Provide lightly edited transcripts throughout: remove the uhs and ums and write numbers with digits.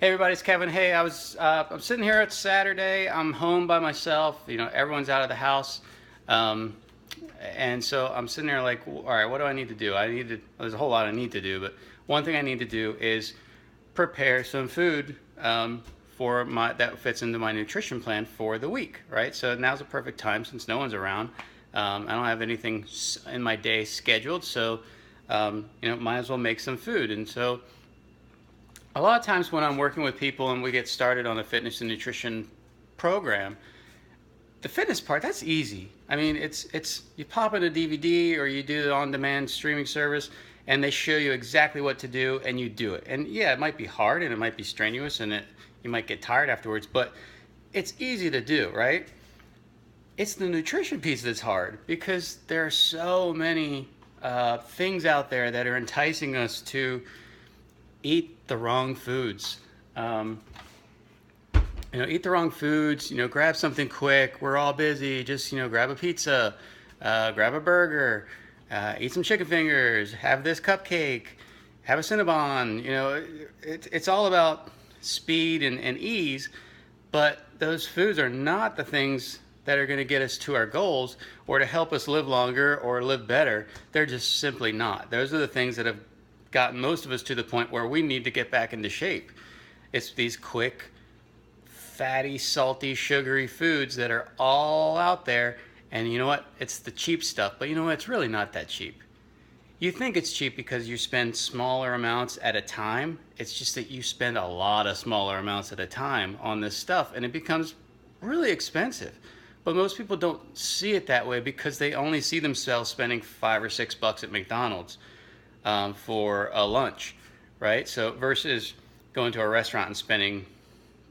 Hey everybody, it's Kevin. Hey, I'm sitting here. It's Saturday. I'm home by myself. Everyone's out of the house, um, and so I'm sitting there like, all right, what do I need to do? There's a whole lot I need to do, but one thing I need to do is prepare some food for my that fits into my nutrition plan for the week, right? So now's the perfect time since no one's around. I don't have anything in my day scheduled, so might as well make some food, and so a lot of times when I'm working with people and we get started on a fitness and nutrition program, the fitness part, that's easy. I mean, it's you pop in a DVD or you do the on-demand streaming service and they show you exactly what to do and you do it. And yeah, it might be hard and it might be strenuous and you might get tired afterwards, but it's easy to do, right? It's the nutrition piece that's hard because there are so many things out there that are enticing us to eat the wrong foods. Um, Eat the wrong foods. Grab something quick. We're all busy. Just grab a pizza, grab a burger, eat some chicken fingers, have this cupcake, have a Cinnabon. It's all about speed and ease. But those foods are not the things that are going to get us to our goals or to help us live longer or live better. They're just simply not. Those are the things that have gotten most of us to the point where we need to get back into shape. It's these quick, fatty, salty, sugary foods that are all out there. And you know what? It's the cheap stuff. But you know what? It's really not that cheap. You think it's cheap because you spend smaller amounts at a time. It's just that you spend a lot of smaller amounts at a time on this stuff and it becomes really expensive. But most people don't see it that way because they only see themselves spending $5 or $6 at McDonald's for a lunch, right? So versus going to a restaurant and spending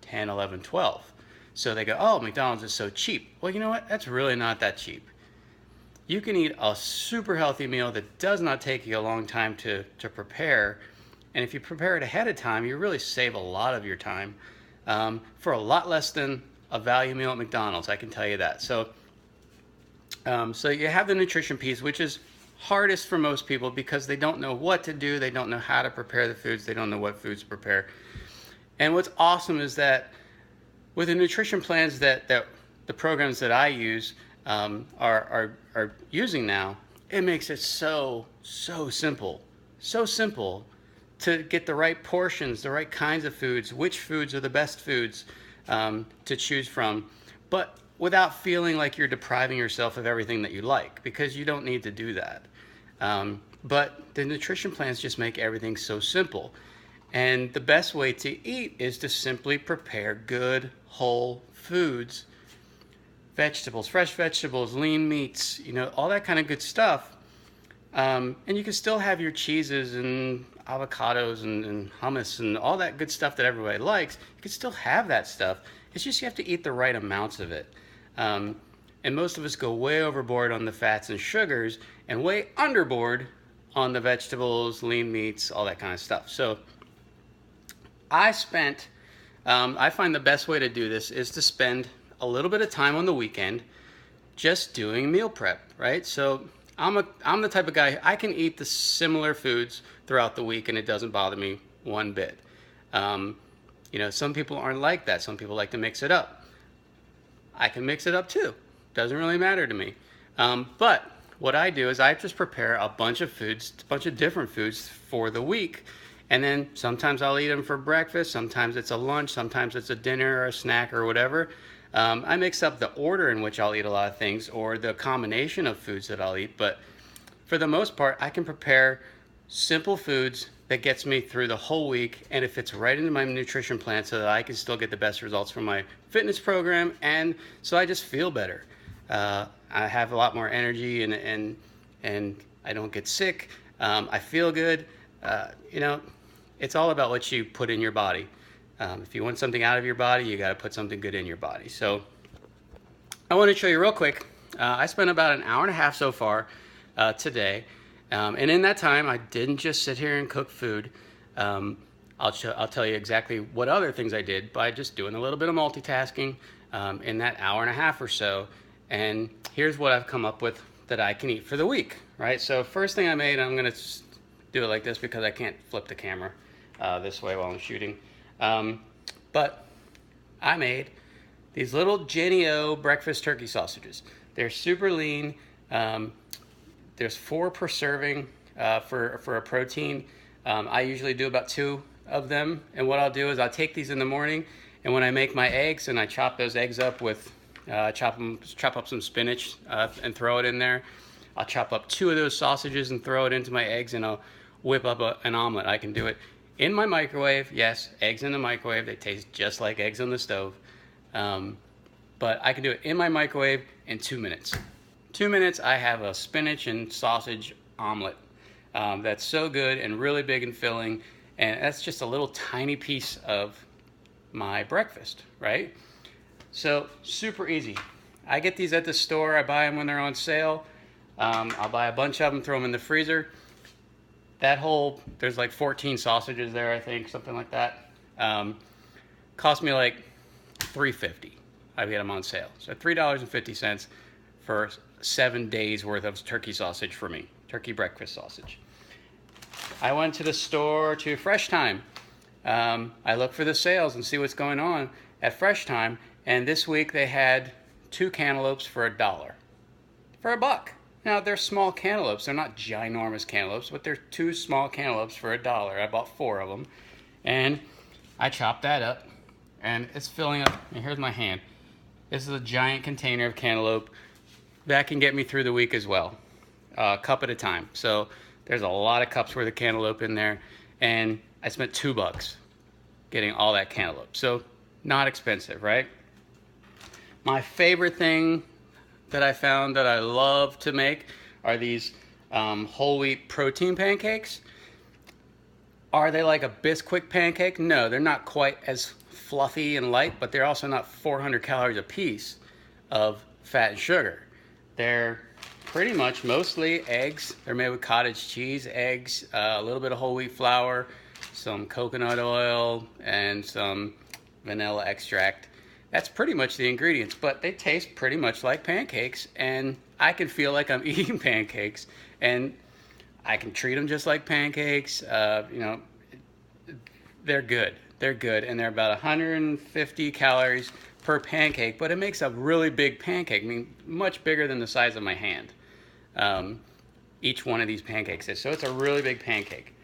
10, 11, 12. So they go, oh, McDonald's is so cheap. Well, you know what? That's really not that cheap. You can eat a super healthy meal that does not take you a long time to prepare. And if you prepare it ahead of time, you really save a lot of your time for a lot less than a value meal at McDonald's. I can tell you that. So you have the nutrition piece, which is hardest for most people because they don't know what to do, they don't know how to prepare the foods, they don't know what foods to prepare. And what's awesome is that with the nutrition plans that the programs that I use are using now, it makes it so simple, so simple to get the right portions, the right kinds of foods, which foods are the best foods to choose from, but without feeling like you're depriving yourself of everything that you like, because you don't need to do that. But the nutrition plans just make everything so simple. And the best way to eat is to simply prepare good, whole foods, vegetables, fresh vegetables, lean meats, all that kind of good stuff. And you can still have your cheeses and avocados and hummus and all that good stuff that everybody likes. You can still have that stuff. It's just you have to eat the right amounts of it. And most of us go way overboard on the fats and sugars and way underboard on the vegetables, lean meats, all that kind of stuff. So I find the best way to do this is to spend a little bit of time on the weekend just doing meal prep, right? So I'm the type of guy, I can eat the similar foods throughout the week and it doesn't bother me one bit. Some people aren't like that. Some people like to mix it up. I can mix it up too. Doesn't really matter to me. But what I do is I just prepare a bunch of foods, a bunch of different foods for the week. And then sometimes I'll eat them for breakfast. Sometimes it's a lunch. Sometimes it's a dinner or a snack or whatever. I mix up the order in which I'll eat a lot of things or the combination of foods that I'll eat. But for the most part, I can prepare simple foods that gets me through the whole week, and it fits right into my nutrition plan so that I can still get the best results from my fitness program, and so I just feel better. I have a lot more energy, and I don't get sick. I feel good. It's all about what you put in your body. If you want something out of your body, you got to put something good in your body. So I want to show you real quick. I spent about an hour and a half so far today. And in that time, I didn't just sit here and cook food. I'll tell you exactly what other things I did by just doing a little bit of multitasking in that hour and a half or so. And here's what I've come up with that I can eat for the week, right? So first thing I made, I'm going to do it like this because I can't flip the camera this way while I'm shooting. But I made these little Jennie-O breakfast turkey sausages. They're super lean. There's 4 per serving for a protein. I usually do about 2 of them. And what I'll do is I'll take these in the morning, and when I make my eggs and I chop those eggs up with, chop up some spinach and throw it in there. I'll chop up 2 of those sausages and throw it into my eggs, and I'll whip up an omelet. I can do it in my microwave. Yes, eggs in the microwave. They taste just like eggs on the stove. But I can do it in my microwave in 2 minutes. 2 minutes, I have a spinach and sausage omelet that's so good and really big and filling. And that's just a little tiny piece of my breakfast, right? So super easy. I get these at the store. I buy them when they're on sale. I'll buy a bunch of them, throw them in the freezer. There's like 14 sausages there, I think, something like that. Cost me like $3.50. I get them on sale. So $3.50 for 7 days worth of turkey sausage for me, turkey breakfast sausage. I went to the store to Fresh Thyme. I look for the sales and see what's going on at Fresh Thyme, and this week they had 2 cantaloupes for $1. For $1. Now they're small cantaloupes. They're not ginormous cantaloupes, but they're 2 small cantaloupes for $1. I bought 4 of them, and I chopped that up, and it's filling up. And here's my hand. This is a giant container of cantaloupe that can get me through the week as well, a cup at a time. So there's a lot of cups worth of cantaloupe in there, and I spent $2 getting all that cantaloupe. So not expensive, right? My favorite thing that I found that I love to make are these whole wheat protein pancakes. Are they like a Bisquick pancake? No, they're not quite as fluffy and light, but they're also not 400 calories a piece of fat and sugar. They're pretty much mostly eggs. They're made with cottage cheese, eggs, a little bit of whole wheat flour, some coconut oil, and some vanilla extract. That's pretty much the ingredients, but they taste pretty much like pancakes, and I can feel like I'm eating pancakes, and I can treat them just like pancakes. They're good. They're good, and they're about 150 calories per pancake, but it makes a really big pancake. I mean, much bigger than the size of my hand. Each one of these pancakes is. So it's a really big pancake,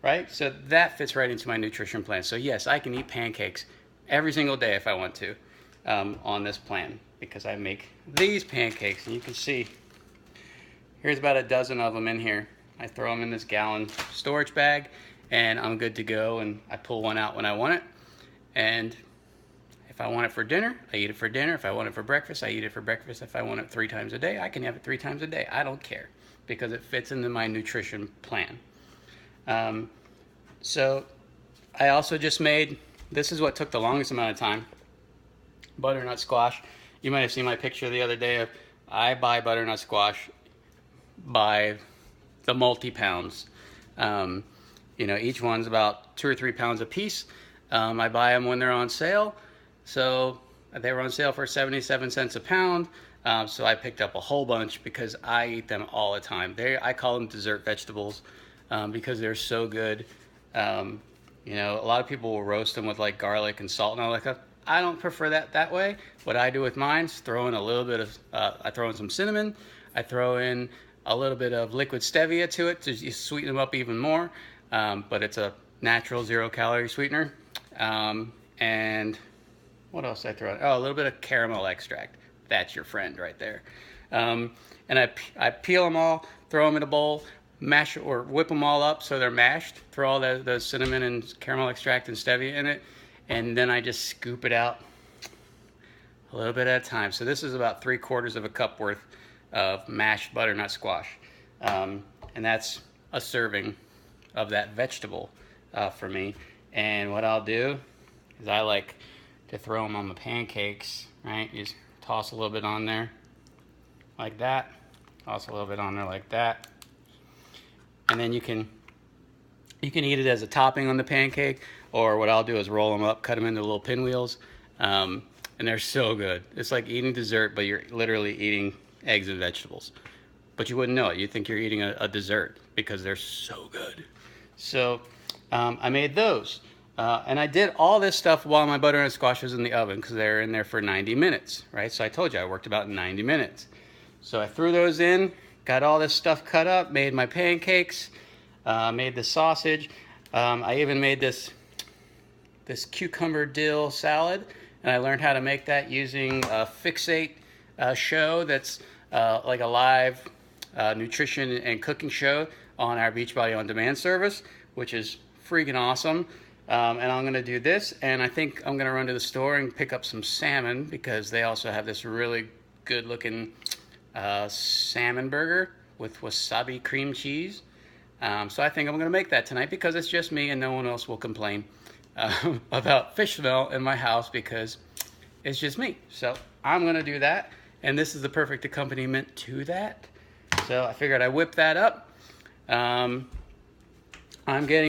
right? So that fits right into my nutrition plan. So yes, I can eat pancakes every single day if I want to on this plan, because I make these pancakes, and you can see here's about a dozen of them in here. I throw them in this gallon storage bag, and I'm good to go, and I pull one out when I want it. And if I want it for dinner, I eat it for dinner. If I want it for breakfast, I eat it for breakfast. If I want it 3 times a day, I can have it 3 times a day. I don't care, because it fits into my nutrition plan. So I also just made, this is what took the longest amount of time, butternut squash. You might have seen my picture the other day of, I buy butternut squash by the multi-pounds. Each one's about 2 or 3 pounds a piece. I buy them when they're on sale. So they were on sale for 77 cents a pound. So I picked up a whole bunch because I eat them all the time. I call them dessert vegetables because they're so good. A lot of people will roast them with like garlic and salt and all that stuff. I don't prefer that way. What I do with mine is throw in a little bit of, I throw in some cinnamon. I throw in a little bit of liquid stevia to it to sweeten them up even more. But it's a natural 0-calorie sweetener. And what else did I throw in? Oh, a little bit of caramel extract. That's your friend right there. And I peel them all, throw them in a bowl, mash or whip them all up so they're mashed. Throw all the cinnamon and caramel extract and stevia in it. And then I just scoop it out a little bit at a time. So this is about 3/4 of a cup worth of mashed butternut squash. And that's a serving of that vegetable for me. And what I'll do is I like to throw them on the pancakes, right? You just toss a little bit on there like that. Toss a little bit on there like that. And then you can eat it as a topping on the pancake, or what I'll do is roll them up, cut them into little pinwheels, and they're so good. It's like eating dessert, but you're literally eating eggs and vegetables. But you wouldn't know it. You'd think you're eating a dessert because they're so good. So I made those. And I did all this stuff while my butternut squash was in the oven because they're in there for 90 minutes, right? So I told you I worked about 90 minutes. So I threw those in, got all this stuff cut up, made my pancakes, made the sausage. I even made this cucumber dill salad, and I learned how to make that using a Fixate show that's like a live nutrition and cooking show on our Beachbody On Demand service, which is freaking awesome. And I'm going to do this, and I think I'm going to run to the store and pick up some salmon because they also have this really good looking salmon burger with wasabi cream cheese. So I think I'm going to make that tonight because it's just me and no one else will complain about fish smell in my house because it's just me. So I'm going to do that, and this is the perfect accompaniment to that. So I figured I'd whip that up. I'm getting